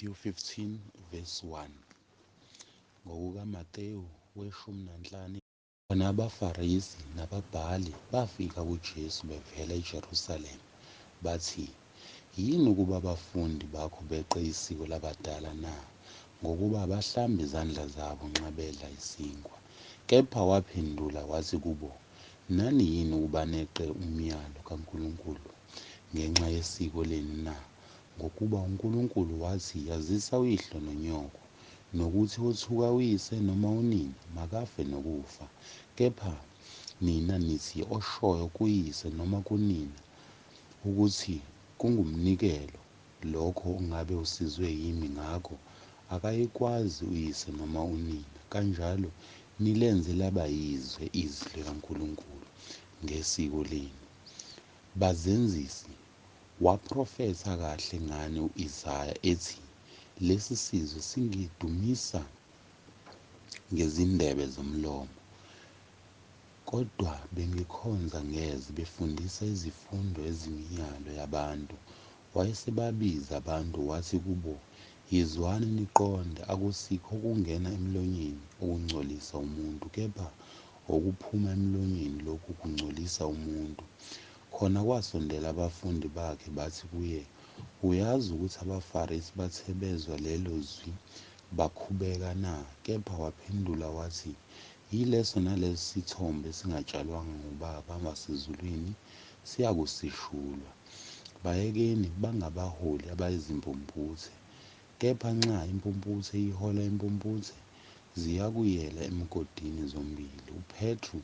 Matthew 15 verse 1. NgokukaMateyu 15, khona abaFarisi nababhali bafika kuJesu bevela eJerusalema, bathi, "Yini ukuba abafundi bakho beqe isiko labadala na, ngokuba bahlambe izandla zabo nxa bedla isinkwa?" Kepha waphendula wathi kubo, "Nani yini ukuba neqe umyalo kaNkulunkulu ngenxa yesiko lenu na? Ngokuba uNkulunkulu wathi, yazisa uyihlo nonyoko, nokuthi othuka uyise noma unina makafe nokufa. Kepha nina nithi oshoyo kuyise noma kunina ukuthi kungumnikelo, lokho ungabe usizwe yimi ngakho, akayikwazi uyise noma unina, kanjalo nilenze laba yizwe izwi likaNkulunkulu ngesiko lenu. Bazenzisi, waprofetha kahle ngani u-Isaya ethi, lesi sizwe singidumisa ngezindebe zomlomo, kodwa bengikhonza ngeze, befundisa izifundo eziyimiyalo yabantu. Wayesebabiza abantu wathi kubo, yizwani niqonde, akusikho okungena emlonyeni okungcolisa umuntu, kepha okuphuma emlonyeni lokhu kungcolisa umuntu. Khona kwasondela abafundi bakhe bathi kuye, "Uyazi ukuthi abaFarisi bathe bezwa lelo zwi bakhubeka na?" Kepha waphendula wathi, "Yileso naleso sithombe esingatshalwanga ngubaba wasezulwini siyakusishulwa. Bayekeni bangabaholi abayizimpumputhe. Kepha nxa impumputhe ihola impumputhe, ziyakuyela emgodini zombili." UPetru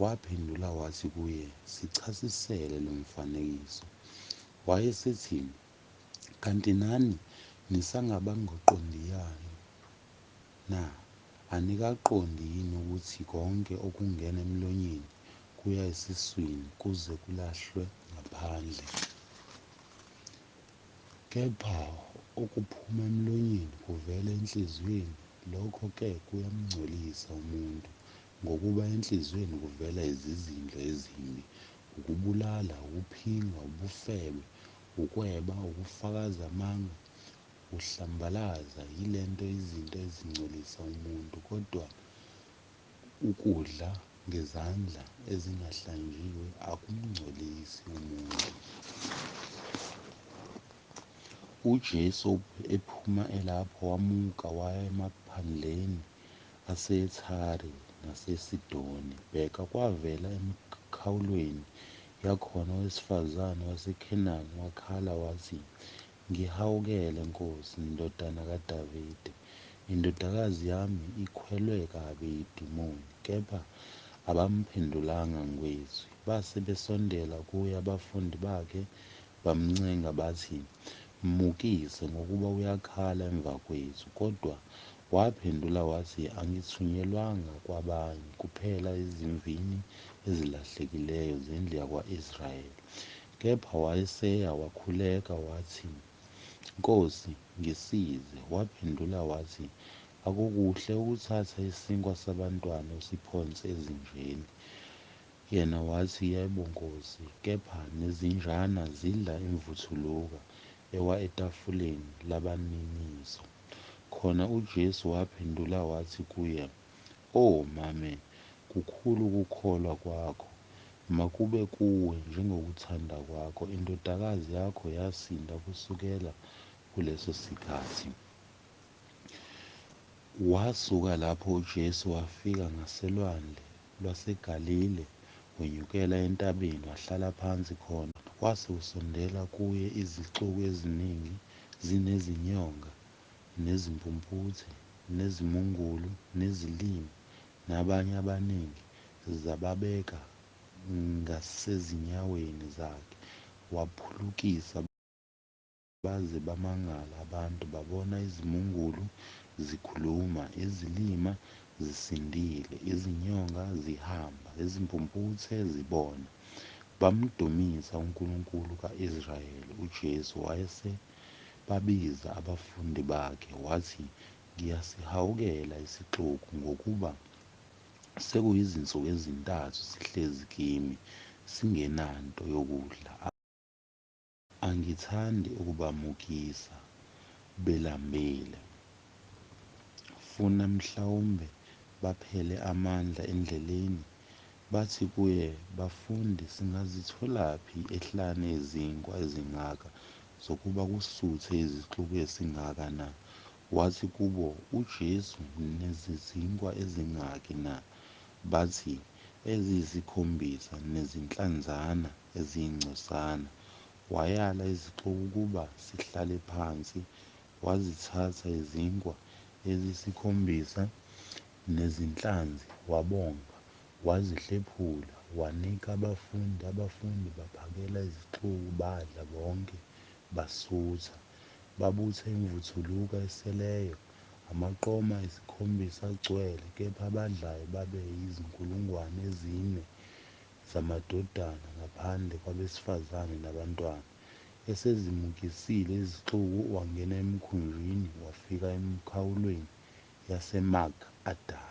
waphendula wathi kuye, "Sichasisele lo mfanekiso." Wayesethi, "Kanti nani nisangabangoqondiyayo na? Anikaqondi yini ukuthi konke okungena emlonyeni kuya esiswini kuze kulahlwe ngaphandle? Kepha okuphuma emlonyeni kuvela enhliziyweni, lokho-ke kuyamngcolisa umuntu, ngokuba enhliziyweni kuvela izizindlo ezimbi, ukubulala, ukuphinga, ubufebe, ukweba, ukufakaza amanga, uhlambalaza, yilento izinto ezingcolisa umuntu. Kodwa ukudla ngezandla ezingahlanjiwe akumngcolisi umuntu." UJesu ephuma elapho wamuka waya emaphandleni aseThire naseSidoni. Bheka, kwavela emikhawulweni yakhona owesifazane waseKhenani wakhala wathi, "Ngihawukele Nkosi, ndodana kaDavide, indodakazi yami ikhwelwe kabi yidimoni." Kepha abamphendulanga ngezwi. Base besondela kuye abafundi bakhe bamncenga bathi, "Mmukise, ngokuba uyakhala emva kwethu." Kodwa waphendula wathi, "Angithunyelwanga kwabanye, kuphela ezimvini ezilahlekileyo zendlu yakwa-Israyeli." Kepha wayeseya wakhuleka wathi, "Nkosi, ngisize." Waphendula wathi, "Akukuhle ukuthatha isinkwa sabantwana usiphonse ezinjeni." Yena wathi, "Yebo Nkosi, kepha nezinjana zidla imvuthuluka ewa etafuleni labaninizo." Khona uJesu waphendula wathi kuye, "Oh mame, kukhulu ukukholwa kwakho. Makube kuwe njengokuthanda kwakho." Indodakazi yakho yasinda kusukela kuleso sikhathi. Wasuka lapho uJesu wafika ngaselwandle lwaseGalile, wenyukela entabeni wahlala phansi khona. Kwase kusondela kuye izixuku eziningi, zinezinyonga, nezimpumputhe, nezimungulu, nezilimi, nabanye abaningi, zababeka ngasezinyaweni zakhe. Waphulukisa baze bamangala abantu, babona izimungulu zikhuluma, izilima zisindile, izinyonga zihamba, izimpumputhe zibona. Bamdumisa uNkulunkulu ka-Israyeli. UJesu wayesebabiza abafundi bakhe wathi, "Ngiyasihawukela isixuku, ngokuba sekuyizinsuku ezintathu sihlezi kimi singenanto yokudla. Angithandi ukubamukisa. belambile, funa mhlawumbe baphele amandla endleleni. Bathi kuye, "Bafundi, singazitholaphi ehlane izinkwa ezingaka zokuba kusuthe izixuku esingaka na?" Wathi kubo, "UJesu nezizinkwa ezingaki na?" Bathi, "Eziyisikhombisa, nezinhlanzana eziyingcosana." Wayala izixuku ukuba zihlale phansi, wazithatha izinkwa eziyisikhombisa nezinhlanzi, wabonga, wazihlephula, wanika abafundi. Abafundi baphakela izixuku, badla bonke, basutha. Babutha imvuthuluka eseleyo, amaqoma ayisikhombisa agcwele, kepha abadlayo babe yizinkulungwane ezine zamadodana, ngaphandle kwabesifazane nabantwana. Esezimukisile izixuku, wangena emkhunjini wafika emikhawulweni yaseMagdala.